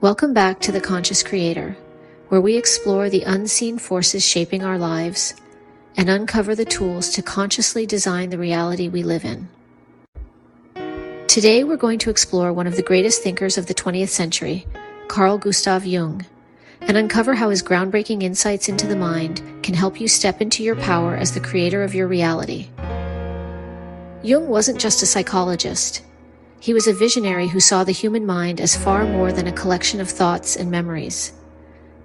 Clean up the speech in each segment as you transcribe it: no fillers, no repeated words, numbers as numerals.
Welcome back to The Conscious Creator, where we explore the unseen forces shaping our lives and uncover the tools to consciously design the reality we live in. Today we're going to explore one of the greatest thinkers of the 20th century, Carl Gustav Jung, and uncover how his groundbreaking insights into the mind can help you step into your power as the creator of your reality. Jung wasn't just a psychologist. He was a visionary who saw the human mind as far more than a collection of thoughts and memories.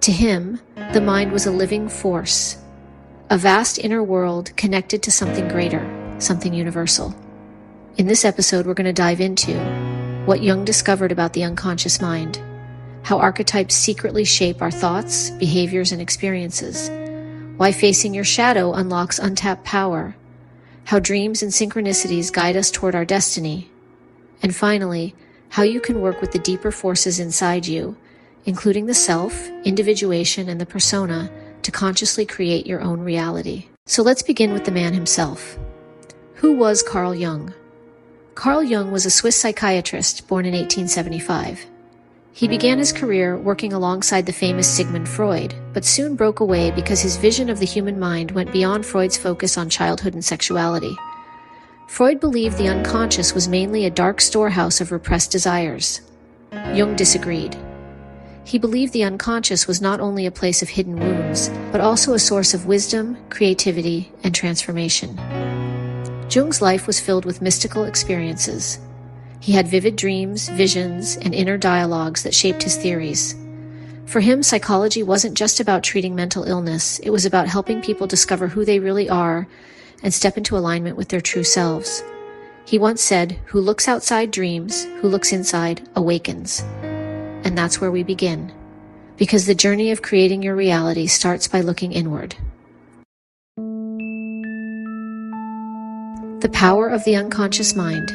To him, the mind was a living force, a vast inner world connected to something greater, something universal. In this episode, we're going to dive into what Jung discovered about the unconscious mind, how archetypes secretly shape our thoughts, behaviors, and experiences, why facing your shadow unlocks untapped power, how dreams and synchronicities guide us toward our destiny, and finally, how you can work with the deeper forces inside you, including the self, individuation, and the persona, to consciously create your own reality. So let's begin with the man himself. Who was Carl Jung? Carl Jung was a Swiss psychiatrist born in 1875. He began his career working alongside the famous Sigmund Freud, but soon broke away because his vision of the human mind went beyond Freud's focus on childhood and sexuality. Freud believed the unconscious was mainly a dark storehouse of repressed desires. Jung disagreed. He believed the unconscious was not only a place of hidden wounds, but also a source of wisdom, creativity, and transformation. Jung's life was filled with mystical experiences. He had vivid dreams, visions, and inner dialogues that shaped his theories. For him, psychology wasn't just about treating mental illness, it was about helping people discover who they really are and step into alignment with their true selves. He once said, "Who looks outside dreams, who looks inside awakens." And that's where we begin, because the journey of creating your reality starts by looking inward. The power of the unconscious mind.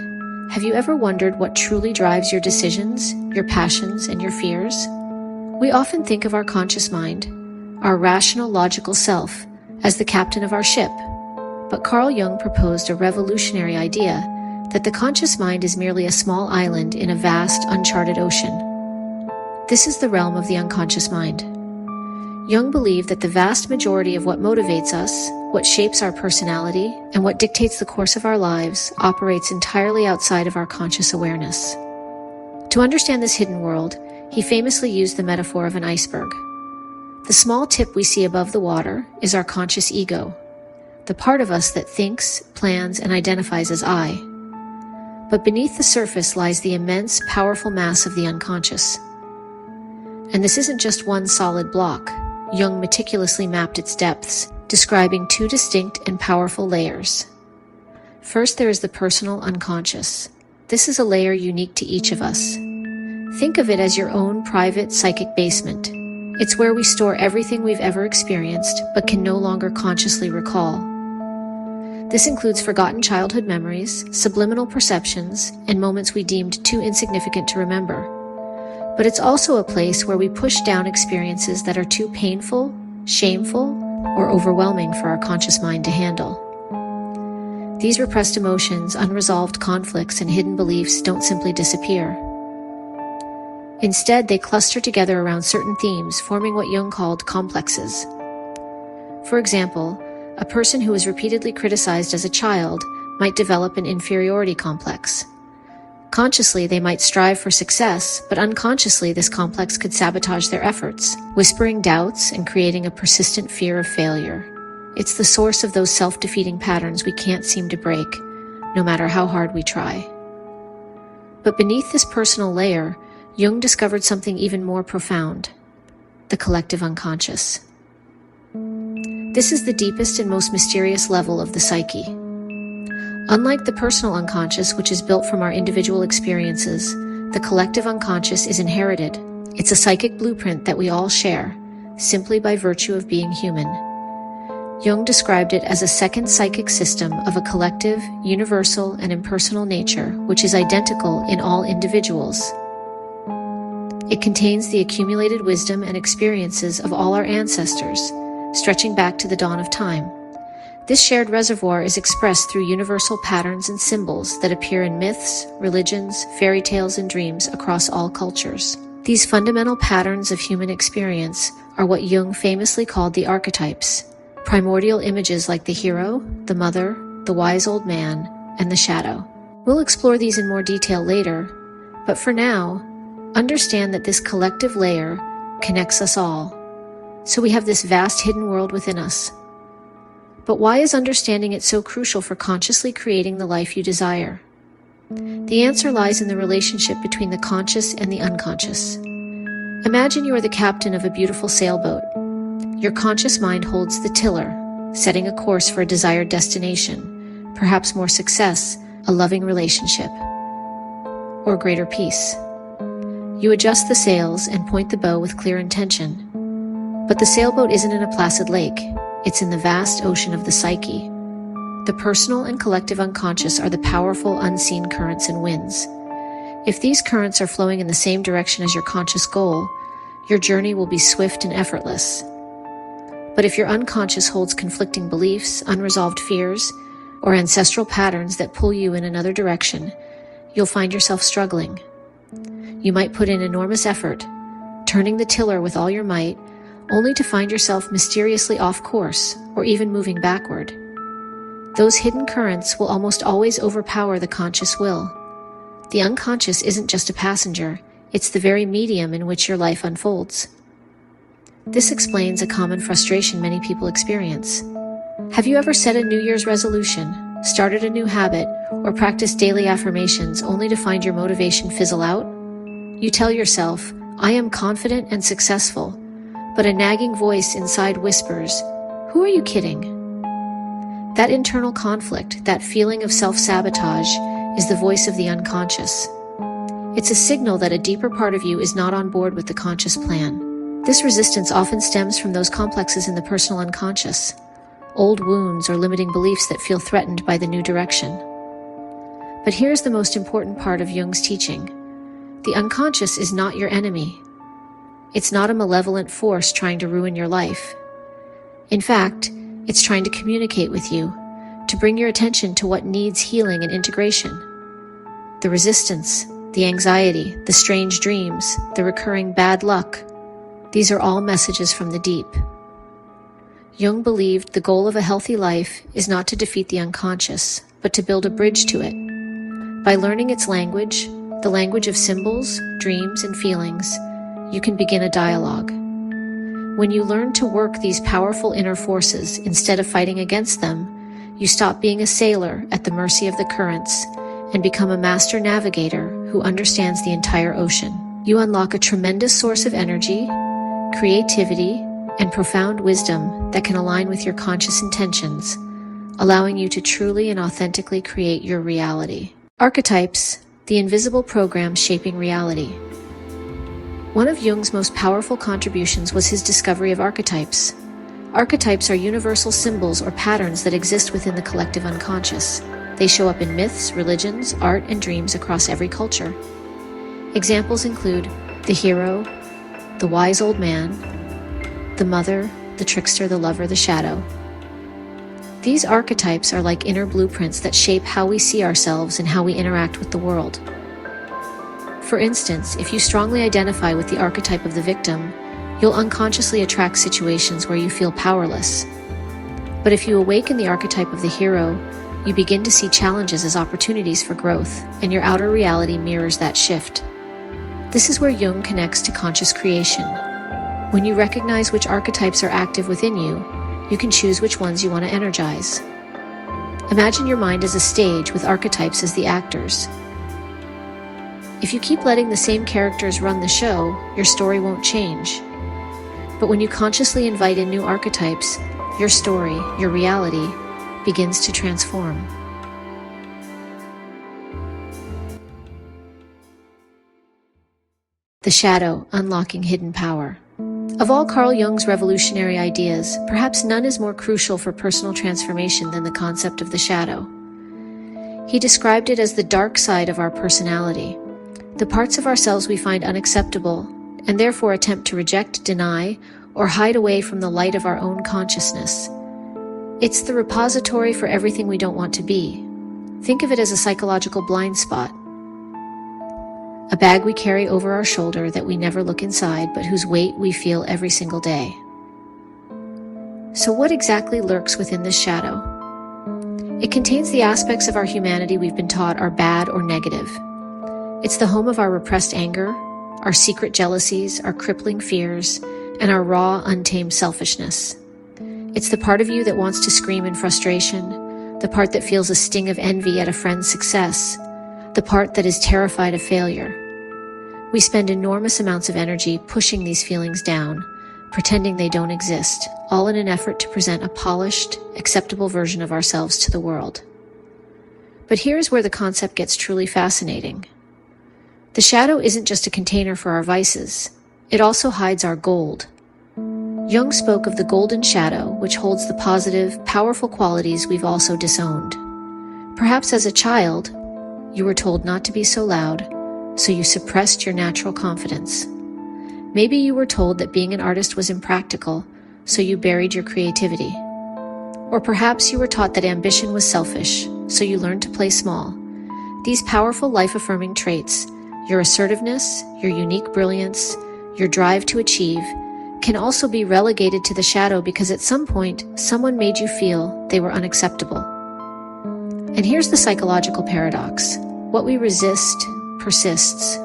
Have you ever wondered what truly drives your decisions, your passions, and your fears? We often think of our conscious mind, our rational, logical self, as the captain of our ship. But Carl Jung proposed a revolutionary idea that the conscious mind is merely a small island in a vast, uncharted ocean. This is the realm of the unconscious mind. Jung believed that the vast majority of what motivates us, what shapes our personality, and what dictates the course of our lives operates entirely outside of our conscious awareness. To understand this hidden world, he famously used the metaphor of an iceberg. The small tip we see above the water is our conscious ego, the part of us that thinks, plans, and identifies as I. But beneath the surface lies the immense, powerful mass of the unconscious. And this isn't just one solid block. Jung meticulously mapped its depths, describing two distinct and powerful layers. First, there is the personal unconscious. This is a layer unique to each of us. Think of it as your own private psychic basement. It's where we store everything we've ever experienced, but can no longer consciously recall. This includes forgotten childhood memories, subliminal perceptions, and moments we deemed too insignificant to remember. But it's also a place where we push down experiences that are too painful, shameful, or overwhelming for our conscious mind to handle. These repressed emotions, unresolved conflicts, and hidden beliefs don't simply disappear. Instead, they cluster together around certain themes, forming what Jung called complexes. For example, a person who was repeatedly criticized as a child might develop an inferiority complex. Consciously, they might strive for success, but unconsciously, this complex could sabotage their efforts, whispering doubts and creating a persistent fear of failure. It's the source of those self-defeating patterns we can't seem to break, no matter how hard we try. But beneath this personal layer, Jung discovered something even more profound: the collective unconscious. This is the deepest and most mysterious level of the psyche. Unlike the personal unconscious, which is built from our individual experiences, the collective unconscious is inherited. It's a psychic blueprint that we all share, simply by virtue of being human. Jung described it as a second psychic system of a collective, universal, and impersonal nature, which is identical in all individuals. It contains the accumulated wisdom and experiences of all our ancestors, stretching back to the dawn of time. This shared reservoir is expressed through universal patterns and symbols that appear in myths, religions, fairy tales, and dreams across all cultures. These fundamental patterns of human experience are what Jung famously called the archetypes, primordial images like the hero, the mother, the wise old man, and the shadow. We'll explore these in more detail later, but for now, understand that this collective layer connects us all, so we have this vast hidden world within us. But why is understanding it so crucial for consciously creating the life you desire? The answer lies in the relationship between the conscious and the unconscious. Imagine you are the captain of a beautiful sailboat. Your conscious mind holds the tiller, setting a course for a desired destination, perhaps more success, a loving relationship, or greater peace. You adjust the sails and point the bow with clear intention. But the sailboat isn't in a placid lake, it's in the vast ocean of the psyche. The personal and collective unconscious are the powerful, unseen currents and winds. If these currents are flowing in the same direction as your conscious goal, your journey will be swift and effortless. But if your unconscious holds conflicting beliefs, unresolved fears, or ancestral patterns that pull you in another direction, you'll find yourself struggling. You might put in enormous effort, turning the tiller with all your might, only to find yourself mysteriously off course, or even moving backward. Those hidden currents will almost always overpower the conscious will. The unconscious isn't just a passenger, it's the very medium in which your life unfolds. This explains a common frustration many people experience. Have you ever set a New Year's resolution, started a new habit, or practiced daily affirmations only to find your motivation fizzle out? You tell yourself, "I am confident and successful," but a nagging voice inside whispers, "Who are you kidding?" That internal conflict, that feeling of self-sabotage, is the voice of the unconscious. It's a signal that a deeper part of you is not on board with the conscious plan. This resistance often stems from those complexes in the personal unconscious, old wounds or limiting beliefs that feel threatened by the new direction. But here's the most important part of Jung's teaching. The unconscious is not your enemy. It's not a malevolent force trying to ruin your life. In fact, it's trying to communicate with you, to bring your attention to what needs healing and integration. The resistance, the anxiety, the strange dreams, the recurring bad luck, these are all messages from the deep. Jung believed the goal of a healthy life is not to defeat the unconscious, but to build a bridge to it. By learning its language, the language of symbols, dreams, and feelings, you can begin a dialogue. When you learn to work these powerful inner forces instead of fighting against them, you stop being a sailor at the mercy of the currents and become a master navigator who understands the entire ocean. You unlock a tremendous source of energy, creativity, and profound wisdom that can align with your conscious intentions, allowing you to truly and authentically create your reality. Archetypes, the invisible program shaping reality. One of Jung's most powerful contributions was his discovery of archetypes. Archetypes are universal symbols or patterns that exist within the collective unconscious. They show up in myths, religions, art, and dreams across every culture. Examples include the hero, the wise old man, the mother, the trickster, the lover, the shadow. These archetypes are like inner blueprints that shape how we see ourselves and how we interact with the world. For instance, if you strongly identify with the archetype of the victim, you'll unconsciously attract situations where you feel powerless. But if you awaken the archetype of the hero, you begin to see challenges as opportunities for growth, and your outer reality mirrors that shift. This is where Jung connects to conscious creation. When you recognize which archetypes are active within you, you can choose which ones you want to energize. Imagine your mind as a stage with archetypes as the actors. If you keep letting the same characters run the show, your story won't change. But when you consciously invite in new archetypes, your story, your reality, begins to transform. The shadow, unlocking hidden power. Of all Carl Jung's revolutionary ideas, perhaps none is more crucial for personal transformation than the concept of the shadow. He described it as the dark side of our personality, the parts of ourselves we find unacceptable and therefore attempt to reject, deny, or hide away from the light of our own consciousness. It's the repository for everything we don't want to be. Think of it as a psychological blind spot. a bag we carry over our shoulder that we never look inside, but whose weight we feel every single day. So what exactly lurks within this shadow? It contains the aspects of our humanity we've been taught are bad or negative. It's the home of our repressed anger, our secret jealousies, our crippling fears, and our raw, untamed selfishness. It's the part of you that wants to scream in frustration, the part that feels a sting of envy at a friend's success, the part that is terrified of failure. We spend enormous amounts of energy pushing these feelings down, pretending they don't exist, all in an effort to present a polished, acceptable version of ourselves to the world. But here's where the concept gets truly fascinating. The shadow isn't just a container for our vices. It also hides our gold. Jung spoke of the golden shadow, which holds the positive, powerful qualities we've also disowned. Perhaps as a child, you were told not to be so loud, so you suppressed your natural confidence. Maybe you were told that being an artist was impractical, so you buried your creativity. Or perhaps you were taught that ambition was selfish, so you learned to play small. These powerful life-affirming traits, your assertiveness, your unique brilliance, your drive to achieve, can also be relegated to the shadow because at some point, someone made you feel they were unacceptable. And here's the psychological paradox. What we resist persists.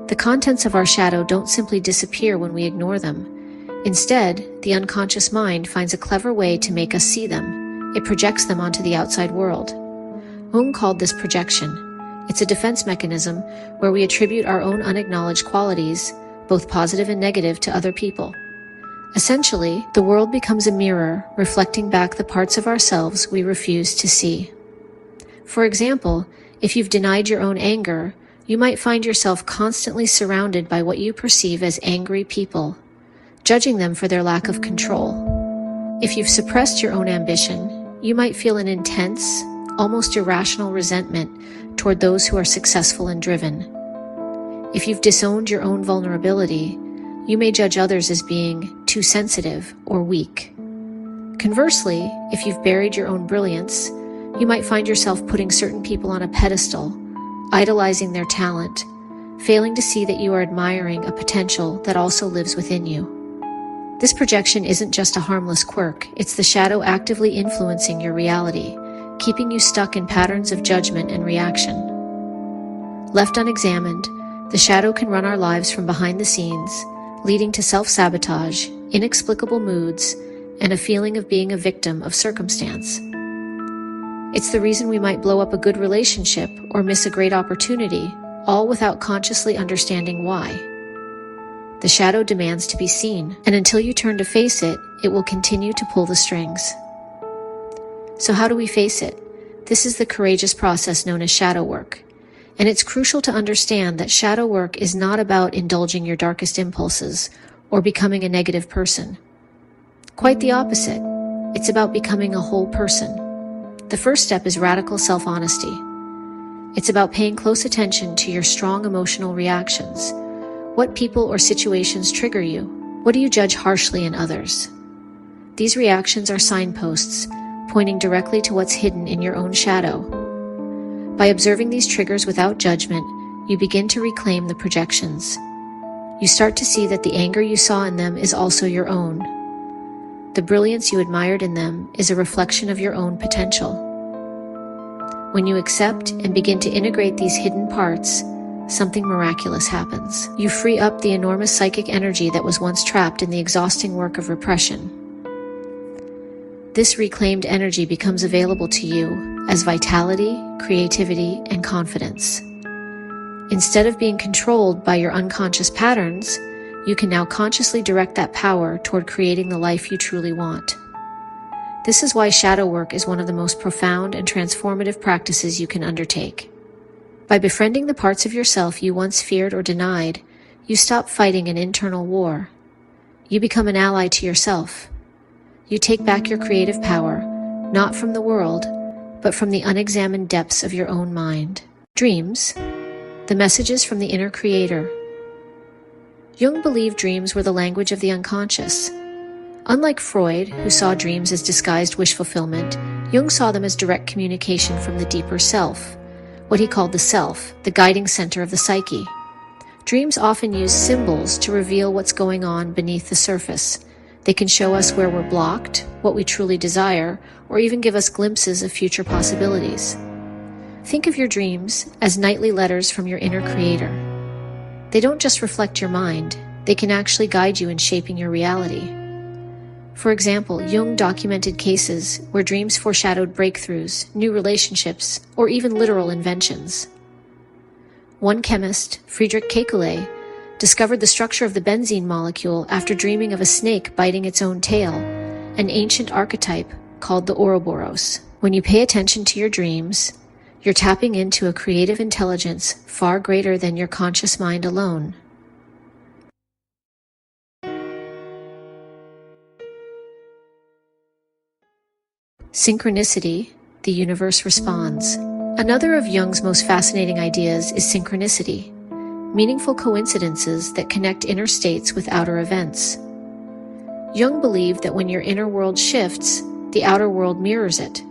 The contents of our shadow don't simply disappear when we ignore them. Instead, the unconscious mind finds a clever way to make us see them. It projects them onto the outside world. Jung called this projection. It's a defense mechanism where we attribute our own unacknowledged qualities, both positive and negative, to other people. Essentially, the world becomes a mirror reflecting back the parts of ourselves we refuse to see. For example, if you've denied your own anger, you might find yourself constantly surrounded by what you perceive as angry people, judging them for their lack of control. If you've suppressed your own ambition, you might feel an intense, almost irrational resentment toward those who are successful and driven. If you've disowned your own vulnerability, you may judge others as being too sensitive or weak. Conversely, if you've buried your own brilliance, you might find yourself putting certain people on a pedestal, idolizing their talent, failing to see that you are admiring a potential that also lives within you. This projection isn't just a harmless quirk, it's the shadow actively influencing your reality, keeping you stuck in patterns of judgment and reaction. Left unexamined, the shadow can run our lives from behind the scenes, leading to self-sabotage, inexplicable moods, and a feeling of being a victim of circumstance. It's the reason we might blow up a good relationship or miss a great opportunity, all without consciously understanding why. The shadow demands to be seen, and until you turn to face it, it will continue to pull the strings. So how do we face it? This is the courageous process known as shadow work. And it's crucial to understand that shadow work is not about indulging your darkest impulses or becoming a negative person. Quite the opposite. It's about becoming a whole person. The first step is radical self-honesty. It's about paying close attention to your strong emotional reactions. What people or situations trigger you? What do you judge harshly in others? These reactions are signposts, pointing directly to what's hidden in your own shadow. By observing these triggers without judgment, you begin to reclaim the projections. You start to see that the anger you saw in them is also your own. The brilliance you admired in them is a reflection of your own potential. When you accept and begin to integrate these hidden parts, something miraculous happens. You free up the enormous psychic energy that was once trapped in the exhausting work of repression. This reclaimed energy becomes available to you as vitality, creativity, and confidence. Instead of being controlled by your unconscious patterns, you can now consciously direct that power toward creating the life you truly want. This is why shadow work is one of the most profound and transformative practices you can undertake. By befriending the parts of yourself you once feared or denied, you stop fighting an internal war. You become an ally to yourself. You take back your creative power, not from the world, but from the unexamined depths of your own mind. Dreams, the messages from the inner creator. Jung believed dreams were the language of the unconscious. Unlike Freud, who saw dreams as disguised wish fulfillment, Jung saw them as direct communication from the deeper self, what he called the self, the guiding center of the psyche. Dreams often use symbols to reveal what's going on beneath the surface. They can show us where we're blocked, what we truly desire, or even give us glimpses of future possibilities. Think of your dreams as nightly letters from your inner creator. They don't just reflect your mind, they can actually guide you in shaping your reality. For example, Jung documented cases where dreams foreshadowed breakthroughs, new relationships, or even literal inventions. One chemist, Friedrich Kekulé, discovered the structure of the benzene molecule after dreaming of a snake biting its own tail, an ancient archetype called the Ouroboros. When you pay attention to your dreams, you're tapping into a creative intelligence far greater than your conscious mind alone. Synchronicity, the universe responds. Another of Jung's most fascinating ideas is synchronicity, meaningful coincidences that connect inner states with outer events. Jung believed that when your inner world shifts, the outer world mirrors it.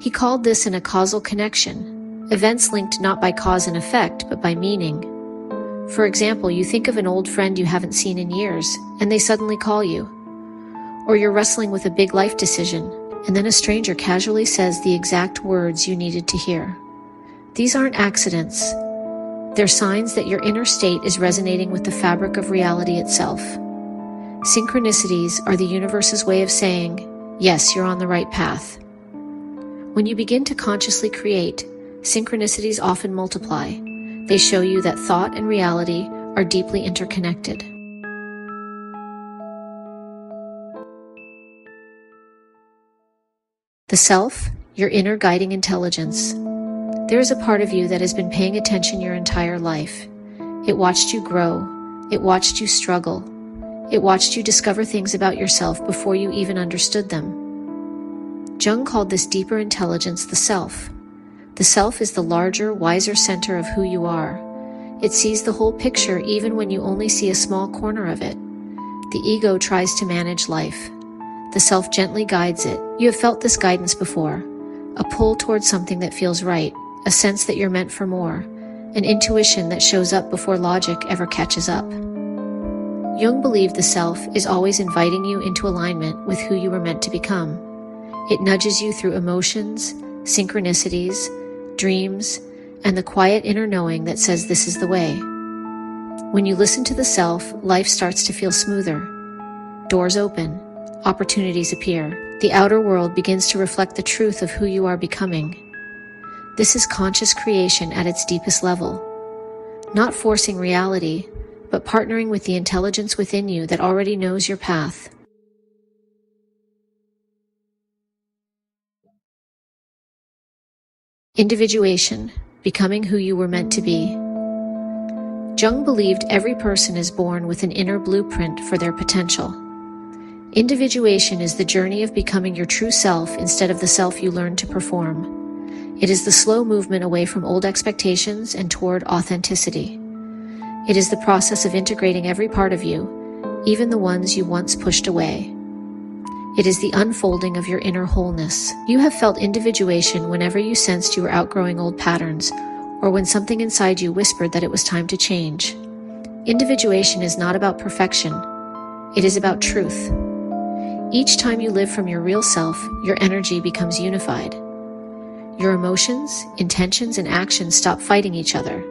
He called this a causal connection, events linked not by cause and effect, but by meaning. For example, you think of an old friend you haven't seen in years, and they suddenly call you. Or you're wrestling with a big life decision, and then a stranger casually says the exact words you needed to hear. These aren't accidents. They're signs that your inner state is resonating with the fabric of reality itself. Synchronicities are the universe's way of saying, yes, you're on the right path. When you begin to consciously create, synchronicities often multiply. They show you that thought and reality are deeply interconnected. The self, your inner guiding intelligence. There is a part of you that has been paying attention your entire life. It watched you grow. It watched you struggle. It watched you discover things about yourself before you even understood them. Jung called this deeper intelligence the self. The self is the larger, wiser center of who you are. It sees the whole picture even when you only see a small corner of it. The ego tries to manage life. The self gently guides it. You have felt this guidance before. A pull towards something that feels right, a sense that you're meant for more, an intuition that shows up before logic ever catches up. Jung believed the self is always inviting you into alignment with who you were meant to become. It nudges you through emotions, synchronicities, dreams, and the quiet inner knowing that says this is the way. When you listen to the self, life starts to feel smoother. Doors open, opportunities appear. The outer world begins to reflect the truth of who you are becoming. This is conscious creation at its deepest level. Not forcing reality, but partnering with the intelligence within you that already knows your path. Individuation, becoming who you were meant to be. Jung believed every person is born with an inner blueprint for their potential. Individuation is the journey of becoming your true self instead of the self you learned to perform. It is the slow movement away from old expectations and toward authenticity. It is the process of integrating every part of you, even the ones you once pushed away. It is the unfolding of your inner wholeness. You have felt individuation whenever you sensed you were outgrowing old patterns, or when something inside you whispered that it was time to change. Individuation is not about perfection. It is about truth. Each time you live from your real self, your energy becomes unified. Your emotions, intentions, and actions stop fighting each other.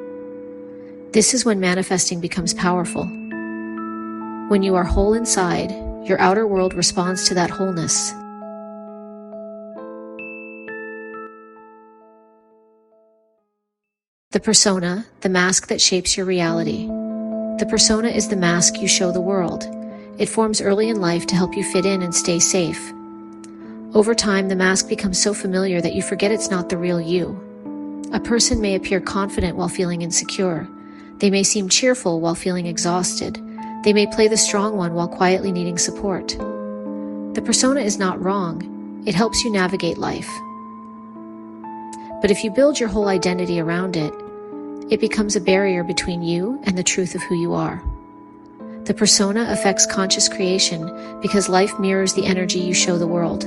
This is when manifesting becomes powerful. When you are whole inside, your outer world responds to that wholeness. The persona, the mask that shapes your reality. The persona is the mask you show the world. It forms early in life to help you fit in and stay safe. Over time, the mask becomes so familiar that you forget it's not the real you. A person may appear confident while feeling insecure. They may seem cheerful while feeling exhausted. They may play the strong one while quietly needing support. The persona is not wrong. It helps you navigate life. But if you build your whole identity around it, it becomes a barrier between you and the truth of who you are. The persona affects conscious creation because life mirrors the energy you show the world.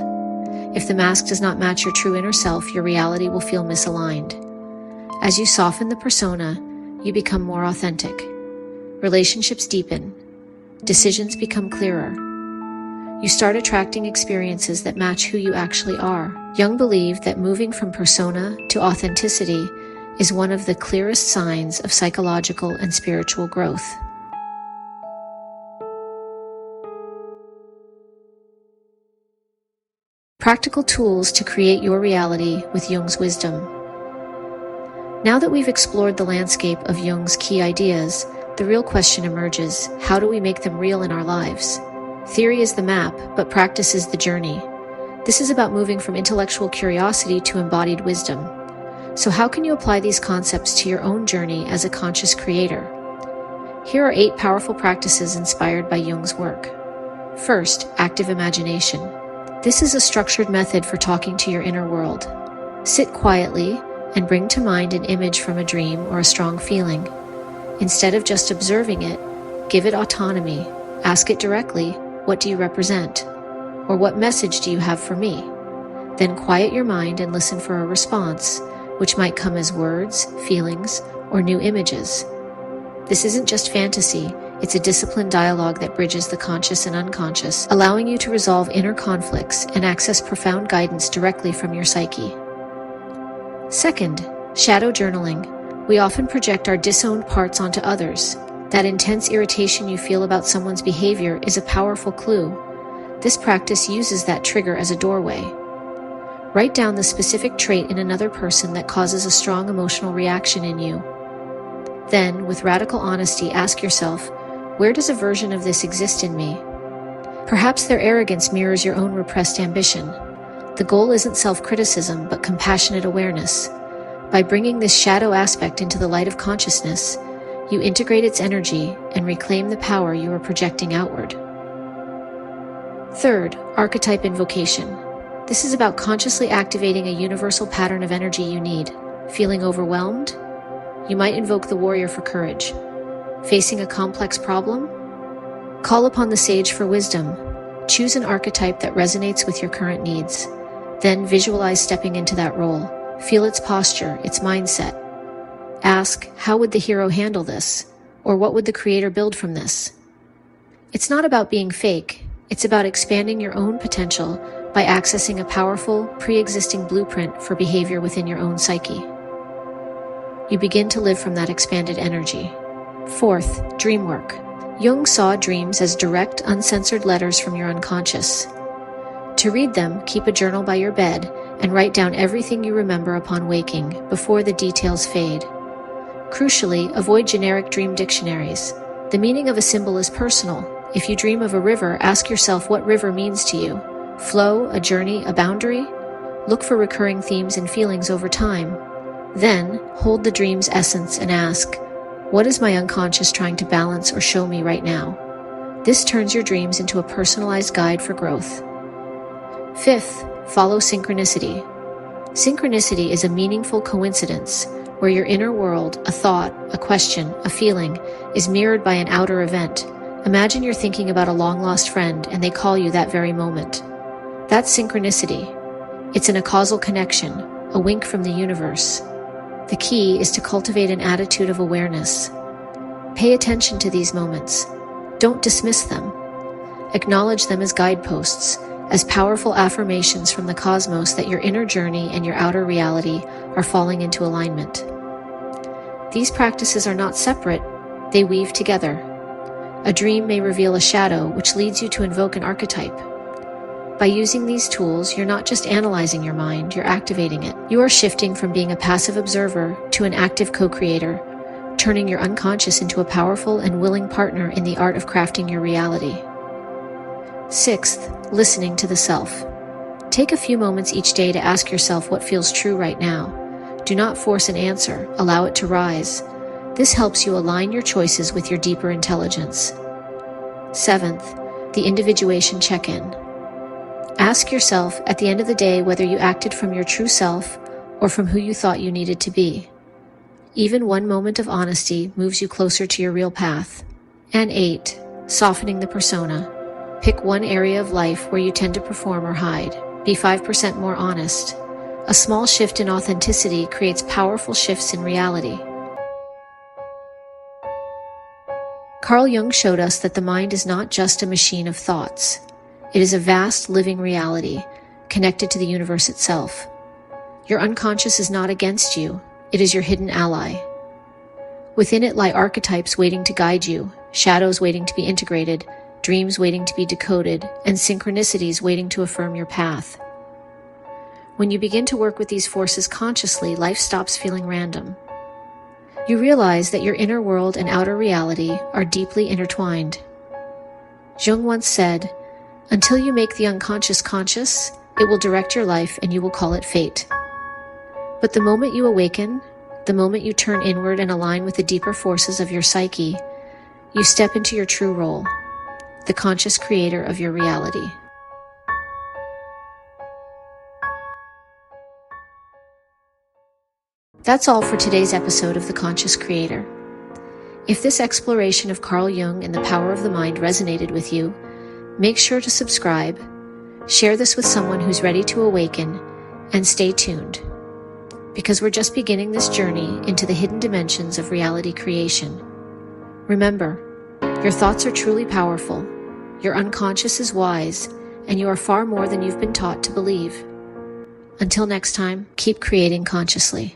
If the mask does not match your true inner self, your reality will feel misaligned. As you soften the persona, you become more authentic. Relationships deepen. Decisions become clearer. You start attracting experiences that match who you actually are. Jung believed that moving from persona to authenticity is one of the clearest signs of psychological and spiritual growth. Practical tools to create your reality with Jung's wisdom. Now that we've explored the landscape of Jung's key ideas, the real question emerges: how do we make them real in our lives? Theory is the map, but practice is the journey. This is about moving from intellectual curiosity to embodied wisdom. So how can you apply these concepts to your own journey as a conscious creator? Here are 8 powerful practices inspired by Jung's work. First, active imagination. This is a structured method for talking to your inner world. Sit quietly and bring to mind an image from a dream or a strong feeling. Instead of just observing it, give it autonomy. Ask it directly, what do you represent? Or what message do you have for me? Then quiet your mind and listen for a response, which might come as words, feelings, or new images. This isn't just fantasy, it's a disciplined dialogue that bridges the conscious and unconscious, allowing you to resolve inner conflicts and access profound guidance directly from your psyche. Second, shadow journaling. We often project our disowned parts onto others. That intense irritation you feel about someone's behavior is a powerful clue. This practice uses that trigger as a doorway. Write down the specific trait in another person that causes a strong emotional reaction in you. Then, with radical honesty, ask yourself, where does a version of this exist in me? Perhaps their arrogance mirrors your own repressed ambition. The goal isn't self-criticism, but compassionate awareness. By bringing this shadow aspect into the light of consciousness, you integrate its energy and reclaim the power you are projecting outward. Third, archetype invocation. This is about consciously activating a universal pattern of energy you need. Feeling overwhelmed? You might invoke the warrior for courage. Facing a complex problem? Call upon the sage for wisdom. Choose an archetype that resonates with your current needs. Then visualize stepping into that role. Feel its posture, its mindset. Ask, how would the hero handle this? Or what would the creator build from this? It's not about being fake. It's about expanding your own potential by accessing a powerful, pre-existing blueprint for behavior within your own psyche. You begin to live from that expanded energy. Fourth, dream work. Jung saw dreams as direct, uncensored letters from your unconscious. To read them, keep a journal by your bed and write down everything you remember upon waking, before the details fade. Crucially, avoid generic dream dictionaries. The meaning of a symbol is personal. If you dream of a river, ask yourself what river means to you. Flow, a journey, a boundary? Look for recurring themes and feelings over time. Then, hold the dream's essence and ask, what is my unconscious trying to balance or show me right now? This turns your dreams into a personalized guide for growth. Fifth, follow synchronicity. Synchronicity is a meaningful coincidence where your inner world, a thought, a question, a feeling, is mirrored by an outer event. Imagine you're thinking about a long-lost friend and they call you that very moment. That's synchronicity. It's in a causal connection, a wink from the universe. The key is to cultivate an attitude of awareness. Pay attention to these moments. Don't dismiss them. Acknowledge them as guideposts, as powerful affirmations from the cosmos that your inner journey and your outer reality are falling into alignment. These practices are not separate, they weave together. A dream may reveal a shadow, which leads you to invoke an archetype. By using these tools, you're not just analyzing your mind, you're activating it. You are shifting from being a passive observer to an active co-creator, turning your unconscious into a powerful and willing partner in the art of crafting your reality. Sixth, listening to the self. Take a few moments each day to ask yourself what feels true right now. Do not force an answer, allow it to rise. This helps you align your choices with your deeper intelligence. Seventh, the individuation check-in. Ask yourself at the end of the day whether you acted from your true self or from who you thought you needed to be. Even one moment of honesty moves you closer to your real path. And 8, softening the persona. Pick one area of life where you tend to perform or hide. Be 5% more honest. A small shift in authenticity creates powerful shifts in reality. Carl Jung showed us that the mind is not just a machine of thoughts. It is a vast living reality, connected to the universe itself. Your unconscious is not against you, it is your hidden ally. Within it lie archetypes waiting to guide you, shadows waiting to be integrated, dreams waiting to be decoded, and synchronicities waiting to affirm your path. When you begin to work with these forces consciously, life stops feeling random. You realize that your inner world and outer reality are deeply intertwined. Jung once said, "Until you make the unconscious conscious, it will direct your life and you will call it fate." But the moment you awaken, the moment you turn inward and align with the deeper forces of your psyche, you step into your true role, the conscious creator of your reality. That's all for today's episode of The Conscious Creator. If this exploration of Carl Jung and the power of the mind resonated with you, make sure to subscribe, share this with someone who's ready to awaken, and stay tuned, because we're just beginning this journey into the hidden dimensions of reality creation. Remember, your thoughts are truly powerful, your unconscious is wise, and you are far more than you've been taught to believe. Until next time, keep creating consciously.